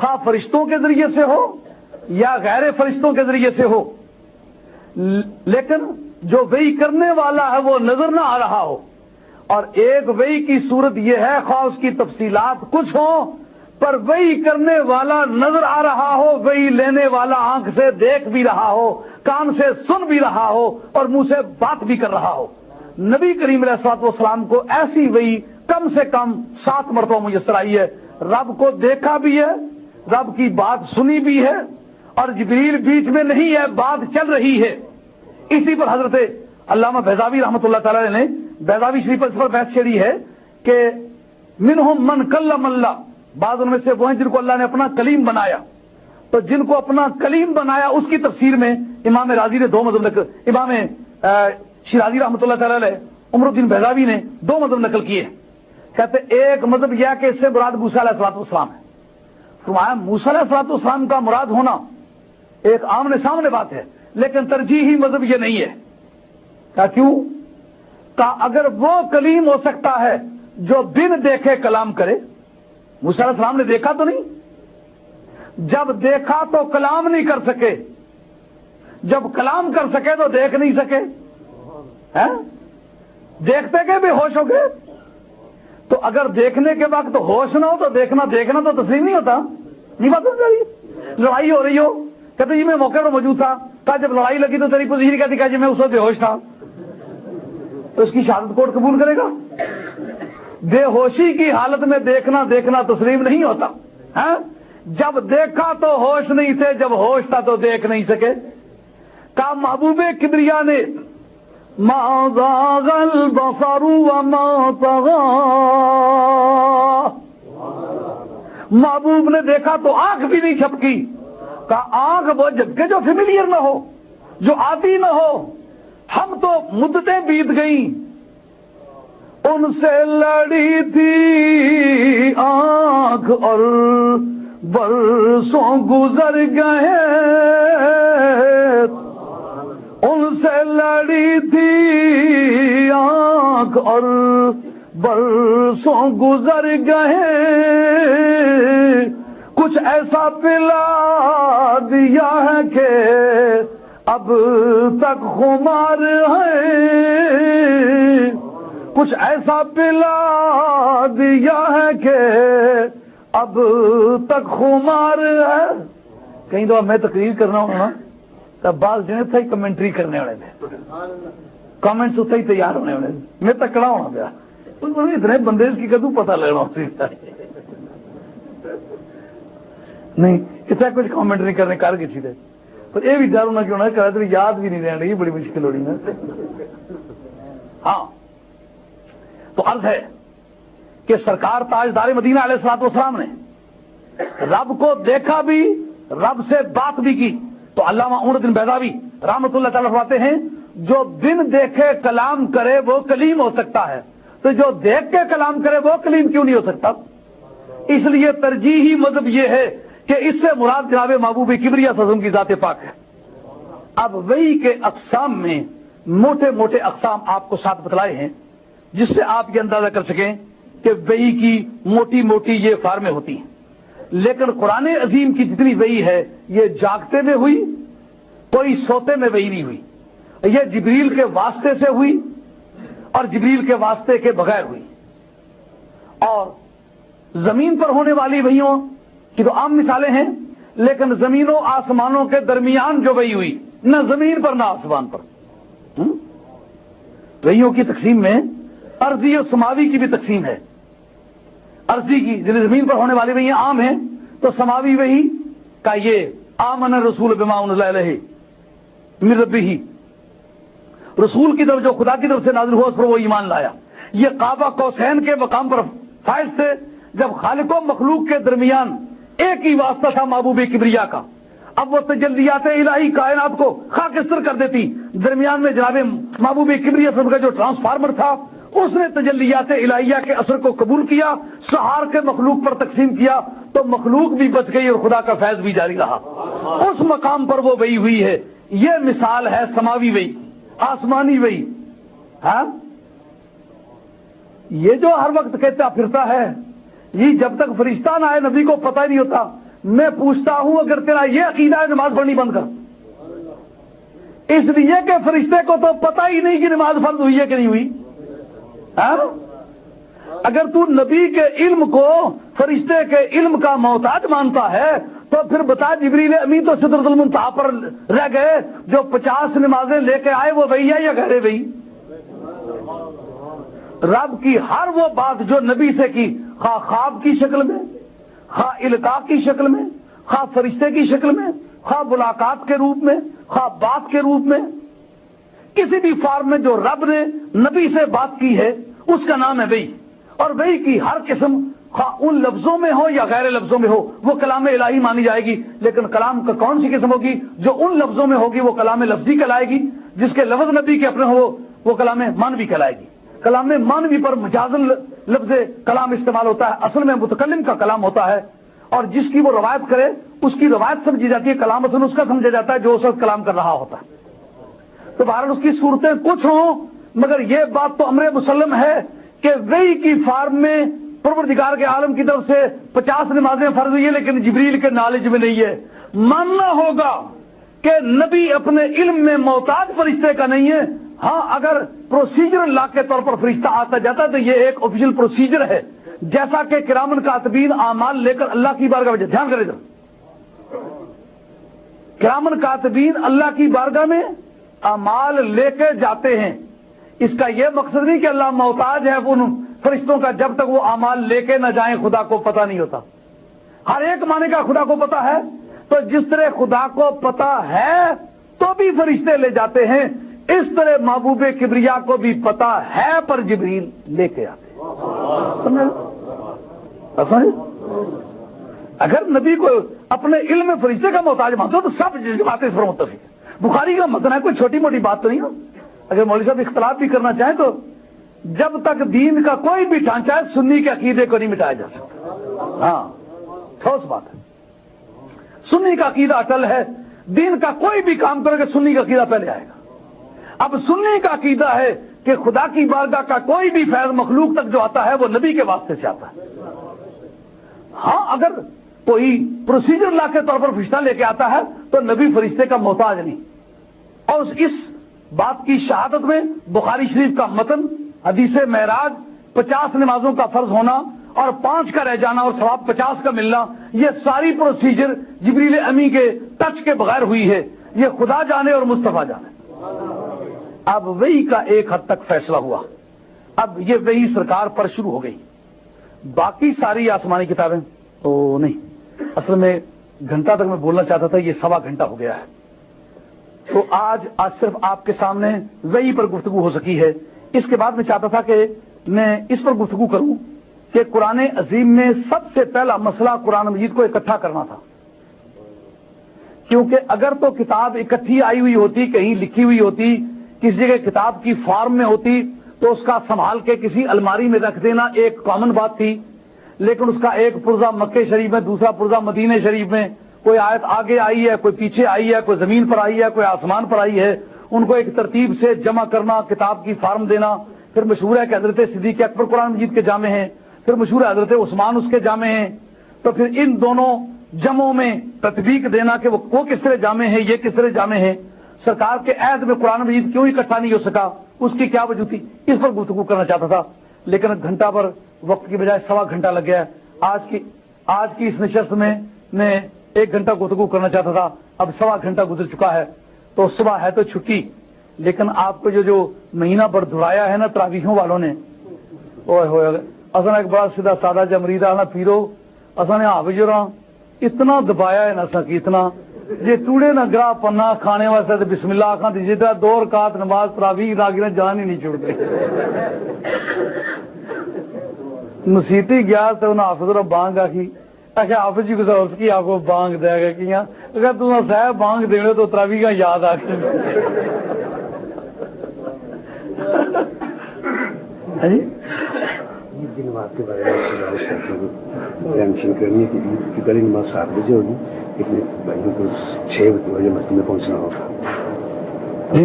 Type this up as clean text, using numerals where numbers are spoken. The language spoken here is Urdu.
خواہ فرشتوں کے ذریعے سے ہو یا غیر فرشتوں کے ذریعے سے ہو، لیکن جو وحی کرنے والا ہے وہ نظر نہ آ رہا ہو۔ اور ایک وحی کی صورت یہ ہے خواہ اس کی تفصیلات کچھ ہوں پر وحی کرنے والا نظر آ رہا ہو، وحی لینے والا آنکھ سے دیکھ بھی رہا ہو، کان سے سن بھی رہا ہو اور منہ سے بات بھی کر رہا ہو۔ نبی کریم علیہ الصلوۃ والسلام کو ایسی وحی کم سے کم 7 مرتبہ میسر آئی ہے۔ رب کو دیکھا بھی ہے، رب کی بات سنی بھی ہے، اور جبریل بیچ میں نہیں ہے، بات چل رہی ہے۔ اسی پر حضرت علامہ بیضاوی رحمۃ اللہ تعالی نے بیضاوی شریف پر اس پر بحث چھیڑی ہے کہ منہم من کلم اللہ، بعض ان میں سے وہ ہیں جن کو اللہ نے اپنا کلیم بنایا۔ تو جن کو اپنا کلیم بنایا اس کی تفسیر میں امام راضی نے 2 مذہب نقل، امام شیرازی رحمۃ اللہ تعالی علیہ، عمر الدین بیضاوی نے 2 مذہب نقل کیے۔ کہتے ایک مذہب یہ کہ اس سے مراد موسیٰ علیہ الصلوۃ والسلام ہے۔ فرمایا موسیٰ علیہ الصلوۃ والسلام کا مراد ہونا ایک آمنے سامنے بات ہے، لیکن ترجیحی مذہب یہ نہیں ہے۔ کہا کیوں؟ کہا اگر وہ کلیم ہو سکتا ہے جو بن دیکھے کلام کرے۔ موسیٰ علیہ السلام نے دیکھا تو نہیں، جب دیکھا تو کلام نہیں کر سکے، جب کلام کر سکے تو دیکھ نہیں سکے، دیکھتے کہ بے ہوش ہو گئے۔ تو اگر دیکھنے کے وقت ہوش نہ ہو تو دیکھنا تو تسلیم نہیں ہوتا، نہیں بات سمجھ رہی؟ لڑائی ہو رہی ہو، کہتے جی میں موقع پر موجود تھا، کہا جب لڑائی لگی تو تیری پوزیشن کہتی کہ جی میں اس وقت بے ہوش تھا، تو اس کی شہادت کورٹ قبول کرے گا؟ بے ہوشی کی حالت میں دیکھنا تسلیم نہیں ہوتا۔ جب دیکھا تو ہوش نہیں تھے، جب ہوش تھا تو دیکھ نہیں سکے۔ کہا محبوب کبریا نے ما زاغ البصر وما طغى، محبوب نے دیکھا تو آنکھ بھی نہیں جھپکی۔ کہا آنکھ وہ جھپکے جو فیملیئر نہ ہو، جو عادی نہ ہو۔ ہم تو مدتیں بیت گئیں، ان سے لڑی تھی آنکھ اور برسوں گزر گئے، ان سے لڑی تھی آنکھ اور برسوں گزر گئے، کچھ ایسا پلا دیا ہے کہ اب تک خمار ہے، کچھ ایسا پلا دیا ہے کہ اب تک خمار ہے۔ کہیں تو میں تقریر کرنا ہوں نا تو بعض جنے تھا ہی کمنٹری کرنے والے تھے، کامنٹس اتنا ہی تیار ہونے والے، میں تکڑا ہونا پیا، اتنے بندے اس کی کدو پتہ لگنا نہیں، اتنا کچھ کامنٹ نہیں کرنے کر کسی دے، پر یہ بھی ڈر ہونا کہ ہونا کرا تو یاد بھی نہیں رہنا، یہ بڑی مشکل ہونی ہے۔ ہاں تو عرض ہے کہ سرکار تاجدار مدینہ علیہ الصلوۃ والسلام نے رب کو دیکھا بھی، رب سے بات بھی کی۔ تو علامہ عمر الدین بیضاوی رحمۃ اللہ تعالی فرماتے ہیں جو بن دیکھے کلام کرے وہ کلیم ہو سکتا ہے، تو جو دیکھ کے کلام کرے وہ کلیم کیوں نہیں ہو سکتا؟ اس لیے ترجیحی مذہب یہ ہے کہ اس سے مراد جناب محبوب کبریا صلی اللہ علیہ وسلم کی ذات پاک ہے۔ اب وحی کے اقسام میں موٹے موٹے اقسام آپ کو ساتھ بتلائے ہیں جس سے آپ یہ اندازہ کر سکیں کہ وحی کی موٹی موٹی یہ فارمیں ہوتی ہیں، لیکن قرآن عظیم کی جتنی وحی ہے یہ جاگتے میں ہوئی، کوئی سوتے میں وحی نہیں ہوئی، یہ جبریل کے واسطے سے ہوئی اور جبریل کے واسطے کے بغیر ہوئی۔ اور زمین پر ہونے والی وحیوں کی تو عام مثالیں ہیں، لیکن زمینوں آسمانوں کے درمیان جو وحی ہوئی، نہ زمین پر نہ آسمان پر۔ وحیوں کی تقسیم میں ارضی اور سماوی کی بھی تقسیم ہے۔ ارضی کی جن زمین پر ہونے والی وحیاں عام ہیں، تو سماوی وحی کا یہ آمن الرسول بما انزل الیہ من ربہ، رسول کی طرف جو خدا کی طرف سے نازل ہوا اس پر وہ ایمان لایا۔ یہ قاب قوسین کے مقام پر فائز تھے جب خالق و مخلوق کے درمیان ایک ہی واسطہ تھا محبوب کبریا کا۔ اب وہ تجلیات الہی کائنات کو خاکستر کر دیتی، درمیان میں جناب محبوب کبریا کا جو ٹرانسفارمر تھا اس نے تجلیات الہیہ کے اثر کو قبول کیا، سہار کے مخلوق پر تقسیم کیا، تو مخلوق بھی بچ گئی اور خدا کا فیض بھی جاری رہا۔ اس مقام پر وہ وحی ہوئی ہے۔ یہ مثال ہے سماوی وحی، آسمانی وحی۔ ہاں یہ جو ہر وقت کہتا پھرتا ہے، یہ جب تک فرشتہ نہ آئے نبی کو پتہ ہی نہیں ہوتا میں پوچھتا ہوں اگر تیرا یہ عقیدہ ہے نماز پڑھنی بند کر، اس لیے کہ فرشتے کو تو پتہ ہی نہیں کہ نماز فرض ہوئی ہے کہ نہیں ہوئی. اگر تو نبی کے علم کو فرشتے کے علم کا محتاج مانتا ہے تو پھر بتا جبریل امین تو سدرۃ المنتہا پر رہ گئے، جو 50 نمازیں لے کے آئے وہ وہی ہے یا غیر وہی؟ رب کی ہر وہ بات جو نبی سے کی، خواہ خواب کی شکل میں، خواہ القاء کی شکل میں، خواہ فرشتے کی شکل میں، خواہ ملاقات کے روپ میں، خواہ بات کے روپ میں، کسی بھی فارم میں جو رب نے نبی سے بات کی ہے اس کا نام ہے وحی. اور وحی کی ہر قسم خواہ ان لفظوں میں ہو یا غیر لفظوں میں ہو وہ کلام الہی مانی جائے گی. لیکن کلام کا کون سی قسم ہوگی؟ جو ان لفظوں میں ہوگی وہ کلام لفظی کہلائے گی، جس کے لفظ نبی کے اپنے ہو وہ کلام مانوی کہلائے گی. کلام مانوی پر مجازن لفظ کلام استعمال ہوتا ہے، اصل میں متکلم کا کلام ہوتا ہے، اور جس کی وہ روایت کرے اس کی روایت سمجھی جاتی ہے، کلام اصل اس کا سمجھا جاتا ہے جو اس وقت کلام کر رہا ہوتا ہے. تو بہرحال اس کی صورتیں کچھ ہوں، مگر یہ بات تو امر مسلم ہے کہ وحی کی فارم میں پروردگار کے عالم کی طرف سے 50 نمازیں فرض ہوئی ہیں لیکن جبریل کے نالج میں نہیں ہے. ماننا ہوگا کہ نبی اپنے علم میں محتاج فرشتے کا نہیں ہے. ہاں اگر پروسیجر لا کے طور پر فرشتہ آتا جاتا تو یہ ایک آفیشیل پروسیجر ہے، جیسا کہ کرامن کاتبین اعمال لے کر اللہ کی بارگاہ میں، دھیان کرے ادھر، کرامن کاتبین اللہ کی بارگاہ میں اعمال لے کے جاتے ہیں. اس کا یہ مقصد نہیں کہ اللہ محتاج ہے ان فرشتوں کا، جب تک وہ اعمال لے کے نہ جائیں خدا کو پتہ نہیں ہوتا. ہر ایک معنی کا خدا کو پتہ ہے، تو جس طرح خدا کو پتہ ہے تو بھی فرشتے لے جاتے ہیں، اس طرح محبوب کبریا کو بھی پتہ ہے پر جبریل لے کے آتے ہیں. اگر نبی کو اپنے علم میں فرشتے کا محتاج مانتے ہو تو سب باتیں اس پر متفق ہیں. بخاری کا متن ہے، کوئی چھوٹی موٹی بات تو نہیں ہو. اگر مولوی صاحب اختلاف بھی کرنا چاہیں تو جب تک دین کا کوئی بھی ڈھانچہ ہے سنی کے عقیدے کو نہیں مٹایا جا سکتا. ہاں ٹھوس بات ہے، سنی کا عقیدہ اٹل ہے. دین کا کوئی بھی کام کرو کہ سنی کا عقیدہ پہلے آئے گا. اب سنی کا عقیدہ ہے کہ خدا کی بارگاہ کا کوئی بھی فیض مخلوق تک جو آتا ہے وہ نبی کے واسطے سے آتا ہے. ہاں اگر کوئی پروسیجر لا کے طور پر فرشتہ لے کے آتا ہے تو نبی فرشتے کا محتاج نہیں. اور اس بات کی شہادت میں بخاری شریف کا متن، حدیث معراج، 50 نمازوں کا فرض ہونا اور 5 کا رہ جانا اور ثواب 50 کا ملنا، یہ ساری پروسیجر جبریل امی کے ٹچ کے بغیر ہوئی ہے. یہ خدا جانے اور مصطفیٰ جانے. اب وحی کا ایک حد تک فیصلہ ہوا، اب یہ وحی سرکار پر شروع ہو گئی. باقی ساری آسمانی کتابیں تو نہیں. اصل میں گھنٹہ تک میں بولنا چاہتا تھا، یہ 1.25 گھنٹہ ہو گیا ہے. تو آج صرف آپ کے سامنے وحی پر گفتگو ہو سکی ہے. اس کے بعد میں چاہتا تھا کہ میں اس پر گفتگو کروں کہ قرآن عظیم میں سب سے پہلا مسئلہ قرآن مجید کو اکٹھا کرنا تھا. کیونکہ اگر تو کتاب اکٹھی آئی ہوئی ہوتی، کہیں لکھی ہوئی ہوتی، کسی جگہ کتاب کی فارم میں ہوتی تو اس کا سنبھال کے کسی الماری میں رکھ دینا ایک کامن بات تھی. لیکن اس کا ایک پرزہ مکے شریف میں، دوسرا پرزہ مدینہ شریف میں، کوئی آیت آگے آئی ہے، کوئی پیچھے آئی ہے، کوئی زمین پر آئی ہے، کوئی آسمان پر آئی ہے، ان کو ایک ترتیب سے جمع کرنا، کتاب کی فارم دینا. پھر مشہور ہے کہ حضرت صدیق اکبر قرآن مجید کے جامع ہیں، پھر مشہور ہے حضرت عثمان اس کے جامع ہیں. تو پھر ان دونوں جمعوں میں تطبیق دینا کہ وہ کس طرح جامع ہیں، یہ کس طرح جامع ہیں. سرکار کے عہد میں قرآن مجید کیوں اکٹھا نہیں ہو سکا، اس کی کیا وجہ تھی، اس پر گفتگو کرنا چاہتا تھا. لیکن گھنٹہ پر وقت کی بجائے 1.25 گھنٹہ لگ گیا. آج کی اس نشست میں 1 گھنٹہ گفتگو کرنا چاہتا تھا، اب 1.25 گھنٹہ گزر چکا ہے. تو صبح ہے تو چھٹی، لیکن آپ کو جو مہینہ بھر دہرایا ہے نا تراویحوں والوں نے، اصل ایک بڑا سیدھا سادہ جمریدہ نہ پیرو اصل نے حافظ اتنا دبایا ہے نہ سکی، اتنا جی ٹوڑے نہ گراہ پنا کھانے واسطے تو بسم اللہ آخان تھی جیتا 2 رکعت نماز تراویح راگی جان ہی نہیں چھوڑتے. مسیتی گیا تو انہیں حافظ اور بانگ آخی، اچھا حافظ جی کو اس کی آپ کو بانگ دے گا کیا اگر تم صاحب بانگ دینے تو تراویح کا یاد آ کے عید کی نماز کے بارے میں مینشن کرنی ہے کہ عید کی پہلی نماز 7 بجے ہوگی، لیکن بھائیوں کو 6 بجے مسجد میں پہنچنا ہوگا.